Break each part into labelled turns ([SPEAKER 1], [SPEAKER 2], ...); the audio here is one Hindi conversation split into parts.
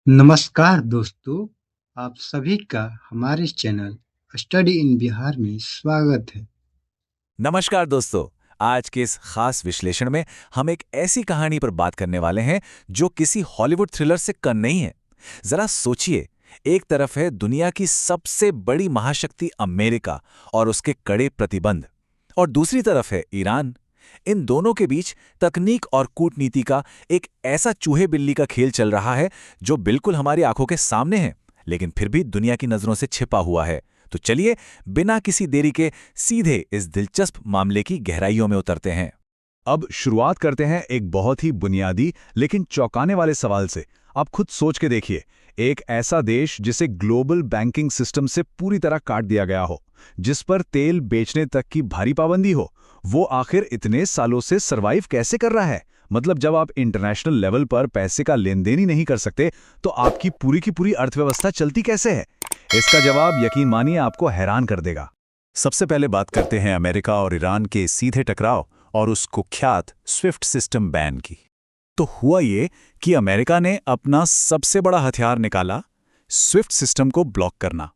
[SPEAKER 1] नमस्कार दोस्तों, आप सभी का हमारे चैनल स्टडी इन बिहार में स्वागत है।
[SPEAKER 2] नमस्कार दोस्तों। आज के इस खास विश्लेषण में हम एक ऐसी कहानी पर बात करने वाले हैं जो किसी हॉलीवुड थ्रिलर से कम नहीं है। जरा सोचिए, एक तरफ है दुनिया की सबसे बड़ी महाशक्ति अमेरिका और उसके कड़े प्रतिबंध, और दूसरी तरफ है ईरान। इन दोनों के बीच तकनीक और कूटनीति का एक ऐसा चूहे बिल्ली का खेल चल रहा है जो बिल्कुल हमारी आंखों के सामने है, लेकिन फिर भी दुनिया की नजरों से छिपा हुआ है। तो चलिए, बिना किसी देरी के सीधे इस दिलचस्प मामले की गहराइयों में उतरते हैं।
[SPEAKER 3] अब शुरुआत करते हैं एक बहुत ही बुनियादी लेकिन चौंकाने वाले सवाल से। आप खुद सोच के देखिए, एक ऐसा देश जिसे ग्लोबल बैंकिंग सिस्टम से पूरी तरह काट दिया गया हो, जिस पर तेल बेचने तक की भारी पाबंदी हो, वो आखिर इतने सालों से सरवाइव कैसे कर रहा है? मतलब जब आप इंटरनेशनल लेवल पर पैसे का लेन देन ही नहीं कर सकते, तो आपकी की पूरी अर्थव्यवस्था चलती कैसे है? इसका जवाब यकीन मानिए आपको हैरान कर देगा। सबसे पहले बात करते हैं अमेरिका और ईरान के सीधे टकराव और उस कुख्यात स्विफ्ट सिस्टम बैन की। तो हुआ ये कि अमेरिका ने अपना सबसे बड़ा हथियार निकाला, स्विफ्ट सिस्टम को ब्लॉक करना।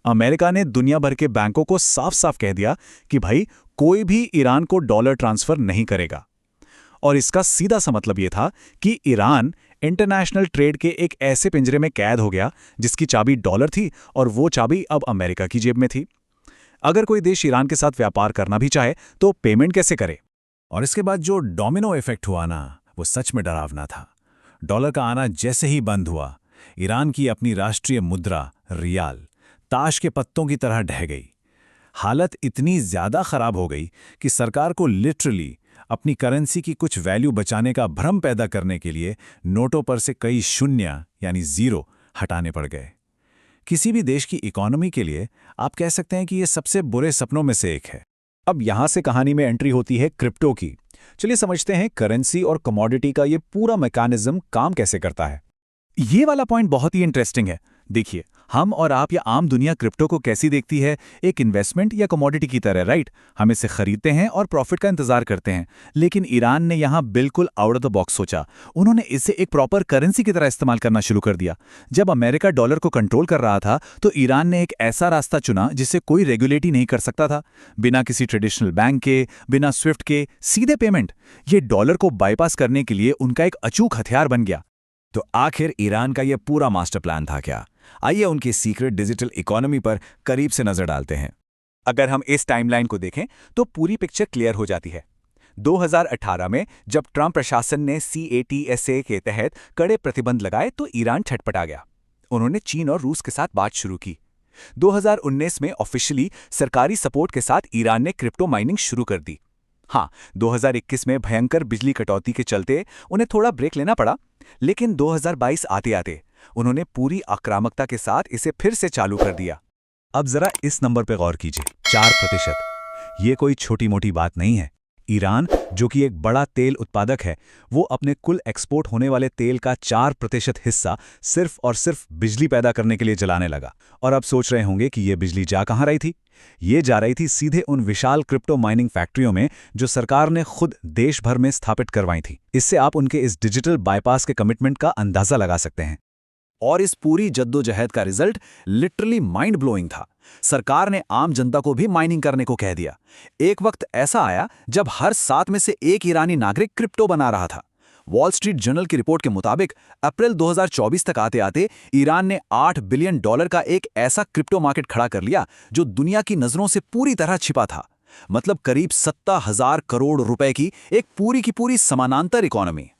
[SPEAKER 3] अमेरिका ने दुनिया भर के बैंकों को साफ साफ कह दिया कि भाई, कोई भी ईरान को डॉलर ट्रांसफर नहीं करेगा। और इसका सीधा सा मतलब यह था कि ईरान इंटरनेशनल ट्रेड के एक ऐसे पिंजरे में कैद हो गया जिसकी चाबी डॉलर थी, और वो चाबी अब अमेरिका की जेब में थी। अगर कोई देश ईरान के साथ व्यापार करना भी चाहे तो पेमेंट कैसे करे? और इसके बाद जो डोमिनो इफेक्ट हुआ ना, वो सच में डरावना था। डॉलर का आना जैसे ही बंद हुआ, ईरान की अपनी राष्ट्रीय मुद्रा रियाल ताश के पत्तों की तरह ढह गई। हालत इतनी ज्यादा खराब हो गई कि सरकार को लिटरली अपनी करेंसी की कुछ वैल्यू बचाने का भ्रम पैदा करने के लिए नोटों पर से कई शून्य यानी जीरो हटाने पड़ गए। किसी भी देश की इकोनॉमी के लिए आप कह सकते हैं कि यह सबसे बुरे सपनों में से एक है। अब यहां से कहानी में एंट्री होती है क्रिप्टो की। चलिए समझते हैं करेंसी और कमोडिटी का ये पूरा मैकेनिज्म काम कैसे करता है। ये वाला पॉइंट बहुत ही इंटरेस्टिंग है। देखिए, हम और आप या आम दुनिया क्रिप्टो को कैसी देखती है? एक इन्वेस्टमेंट या कमोडिटी की तरह, राइट? हम इसे खरीदते हैं और प्रॉफिट का इंतजार करते हैं। लेकिन ईरान ने यहां बिल्कुल आउट ऑफ द बॉक्स सोचा। उन्होंने इसे एक प्रॉपर करेंसी की तरह इस्तेमाल करना शुरू कर दिया। जब अमेरिका डॉलर को कंट्रोल कर रहा था, तो ईरान ने एक ऐसा रास्ता चुना जिसे कोई रेगुलेट ही नहीं कर सकता था। बिना किसी ट्रेडिशनल बैंक के, बिना स्विफ्ट के, सीधे पेमेंट। ये डॉलर को बाईपास करने के लिए उनका एक अचूक हथियार बन गया। तो आखिर ईरान का यह पूरा मास्टर प्लान था क्या? आइए उनकी सीक्रेट डिजिटल इकोनॉमी पर करीब से नजर डालते हैं। अगर हम इस टाइमलाइन को देखें तो पूरी पिक्चर क्लियर हो जाती है। 2018 में जब ट्रंप प्रशासन ने CATSA के तहत कड़े प्रतिबंध लगाए तो ईरान छटपटा गया। उन्होंने चीन और रूस के साथ बात शुरू की। 2019 में ऑफिशियली सरकारी सपोर्ट के साथ ईरान ने क्रिप्टो माइनिंग शुरू कर दी। हाँ, 2021 में भयंकर बिजली कटौती के चलते उन्हें थोड़ा ब्रेक लेना पड़ा, लेकिन 2022 आते आते उन्होंने पूरी आक्रामकता के साथ इसे फिर से चालू कर दिया। अब जरा इस नंबर पे गौर कीजिए, 4%। ये कोई छोटी मोटी बात नहीं है। ईरान, जो कि एक बड़ा तेल उत्पादक है, वो अपने कुल एक्सपोर्ट होने वाले तेल का 4% हिस्सा सिर्फ और सिर्फ बिजली पैदा करने के लिए जलाने लगा। और अब सोच रहे होंगे कि ये बिजली जा कहाँ रही थी? ये जा रही थी सीधे उन विशाल क्रिप्टो माइनिंग फैक्ट्रियों में जो सरकार ने खुद देश भर में स्थापित करवाई थी। इससे आप उनके इस डिजिटल बाईपास के कमिटमेंट का अंदाजा लगा सकते हैं। और इस पूरी जद्दोजहद का रिजल्ट लिटरली माइंड ब्लोइंग था। सरकार ने आम जनता को भी माइनिंग करने को कह दिया। एक वक्त ऐसा आया जब हर 7 में से एक ईरानी नागरिक क्रिप्टो बना रहा था। वॉल स्ट्रीट जर्नल की रिपोर्ट के मुताबिक अप्रैल 2024 तक आते आते ईरान ने $8 बिलियन का एक ऐसा क्रिप्टो मार्केट खड़ा कर लिया जो दुनिया की नजरों से पूरी तरह छिपा था। मतलब करीब 70,000 करोड़ रुपए की एक पूरी की पूरी समानांतर इकोनॉमी।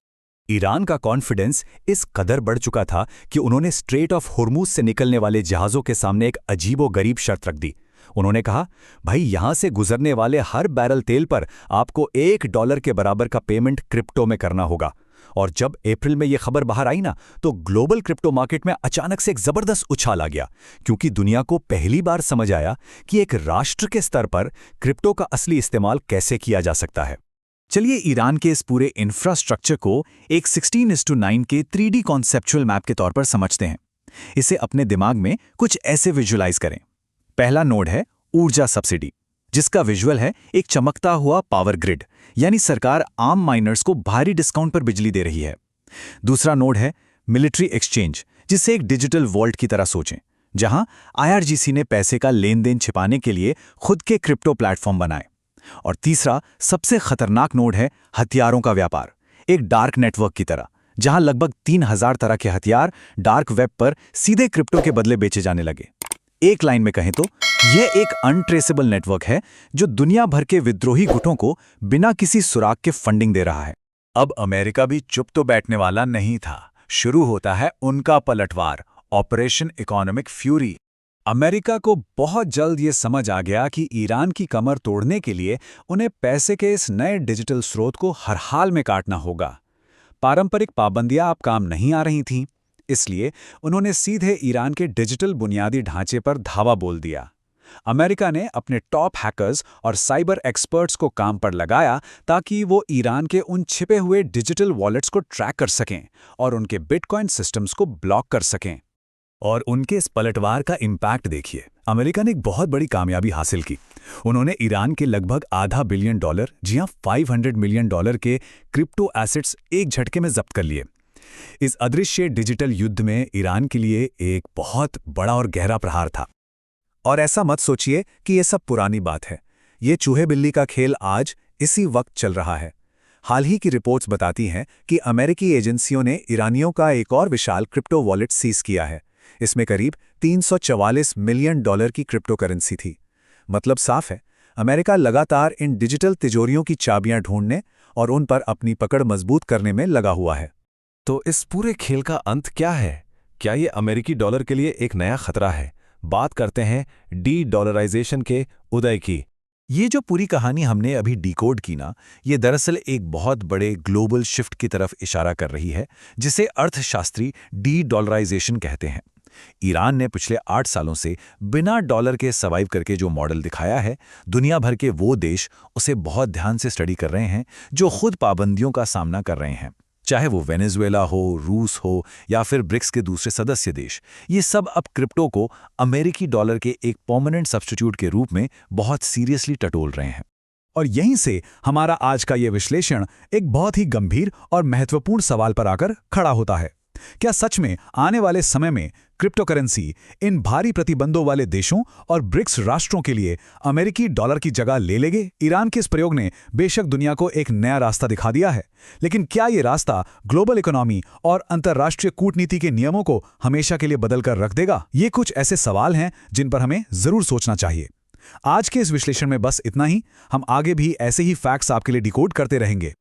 [SPEAKER 3] ईरान का कॉन्फिडेंस इस कदर बढ़ चुका था कि उन्होंने स्ट्रेट ऑफ होर्मुज से निकलने वाले जहाज़ों के सामने एक अजीबोगरीब शर्त रख दी। उन्होंने कहा, भाई, यहां से गुजरने वाले हर बैरल तेल पर आपको $1 के बराबर का पेमेंट क्रिप्टो में करना होगा। और जब अप्रैल में यह खबर बाहर आई ना, तो ग्लोबल क्रिप्टो मार्केट में अचानक से एक जबरदस्त उछाल आ गया, क्योंकि दुनिया को पहली बार समझ आया कि एक राष्ट्र के स्तर पर क्रिप्टो का असली इस्तेमाल कैसे किया जा सकता है। चलिए ईरान के इस पूरे इंफ्रास्ट्रक्चर को एक 16:9 के 3D कॉन्सेप्चुअल मैप के तौर पर समझते हैं। इसे अपने दिमाग में कुछ ऐसे विजुअलाइज करें। पहला नोड है ऊर्जा सब्सिडी, जिसका विजुअल है एक चमकता हुआ पावर ग्रिड, यानी सरकार आम माइनर्स को भारी डिस्काउंट पर बिजली दे रही है। दूसरा नोड है
[SPEAKER 2] मिलिट्री एक्सचेंज, जिसे एक डिजिटल वॉल्ट की तरह सोचें, जहां IRGC ने पैसे का लेन देन छिपाने के लिए खुद के क्रिप्टो प्लेटफॉर्म बनाए। और तीसरा, सबसे खतरनाक नोड है हथियारों का व्यापार, एक डार्क नेटवर्क की तरह, जहां लगभग 3000 तरह के हथियार डार्क वेब पर सीधे क्रिप्टो के बदले बेचे जाने लगे। एक लाइन में कहें तो यह एक अनट्रेसेबल नेटवर्क है जो दुनिया भर के विद्रोही गुटों को बिना किसी सुराग के फंडिंग दे रहा है। अब अमेरिका भी चुप तो बैठने वाला नहीं था। शुरू होता है उनका पलटवार, ऑपरेशन इकोनॉमिक फ्यूरी। अमेरिका को बहुत जल्द ये समझ आ गया कि ईरान की कमर तोड़ने के लिए उन्हें पैसे के इस नए डिजिटल स्रोत को हर हाल में काटना होगा। पारंपरिक पाबंदियां अब काम नहीं आ रही थीं, इसलिए उन्होंने सीधे ईरान के डिजिटल बुनियादी ढांचे पर धावा बोल दिया। अमेरिका ने अपने टॉप हैकर्स और साइबर एक्सपर्ट्स को काम पर लगाया ताकि वो ईरान के उन छिपे हुए डिजिटल वॉलेट्स को ट्रैक कर सकें और उनके बिटकॉइन सिस्टम्स को ब्लॉक कर सकें। और उनके इस पलटवार का इम्पैक्ट देखिए। अमेरिका ने एक बहुत बड़ी कामयाबी हासिल की। उन्होंने ईरान के लगभग $500 बिलियन, जी हां, $500 मिलियन के क्रिप्टो एसेट्स एक झटके में जब्त कर लिए। इस अदृश्य डिजिटल युद्ध में ईरान के लिए एक बहुत बड़ा और गहरा प्रहार था। और ऐसा मत सोचिए कि यह सब पुरानी बात है। ये चूहे बिल्ली का खेल आज इसी वक्त चल रहा है। हाल ही की रिपोर्ट्स बताती हैं कि अमेरिकी एजेंसियों ने ईरानियों का एक और विशाल क्रिप्टो वॉलेट सीज किया है। इसमें करीब $344 मिलियन की क्रिप्टो करेंसी थी। मतलब साफ है, अमेरिका लगातार इन डिजिटल तिजोरियों की चाबियां ढूंढने और उन पर अपनी पकड़ मजबूत करने में लगा हुआ है।
[SPEAKER 4] तो इस पूरे खेल का अंत क्या है? क्या ये अमेरिकी डॉलर के लिए एक नया खतरा है? बात करते हैं डी-डॉलराइजेशन के उदय की।
[SPEAKER 2] ये जो पूरी कहानी हमने अभी डिकोड की ना, ये दरअसल एक बहुत बड़े ग्लोबल शिफ्ट की तरफ इशारा कर रही है, जिसे अर्थशास्त्री डी-डॉलराइजेशन कहते हैं। ईरान ने पिछले 8 सालों से बिना डॉलर के सर्वाइव करके जो मॉडल दिखाया है, दुनिया भर के वो देश उसे बहुत ध्यान से स्टडी कर रहे हैं जो खुद पाबंदियों का सामना कर रहे हैं। चाहे वो वेनेजुएला हो, रूस हो या फिर ब्रिक्स के दूसरे सदस्य देश, ये सब अब क्रिप्टो को अमेरिकी डॉलर के एक परमानेंट सब्स्टिट्यूट के रूप में बहुत सीरियसली टटोल रहे हैं।
[SPEAKER 3] और यहीं से हमारा आज का ये विश्लेषण एक बहुत ही गंभीर और महत्वपूर्ण सवाल पर आकर खड़ा होता है। क्या सच में आने वाले समय में क्रिप्टो करेंसी इन भारी प्रतिबंधों वाले देशों और ब्रिक्स राष्ट्रों के लिए अमेरिकी डॉलर की जगह ले लेंगे? ईरान के इस प्रयोग ने बेशक दुनिया को एक नया रास्ता दिखा दिया है, लेकिन क्या ये रास्ता ग्लोबल इकोनॉमी और अंतर्राष्ट्रीय कूटनीति के नियमों को हमेशा के लिए बदल कर रख देगा? ये कुछ ऐसे सवाल हैं जिन पर हमें जरूर सोचना चाहिए। आज के इस विश्लेषण में बस इतना ही। हम आगे भी ऐसे ही फैक्ट्स आपके लिए डिकोड करते रहेंगे।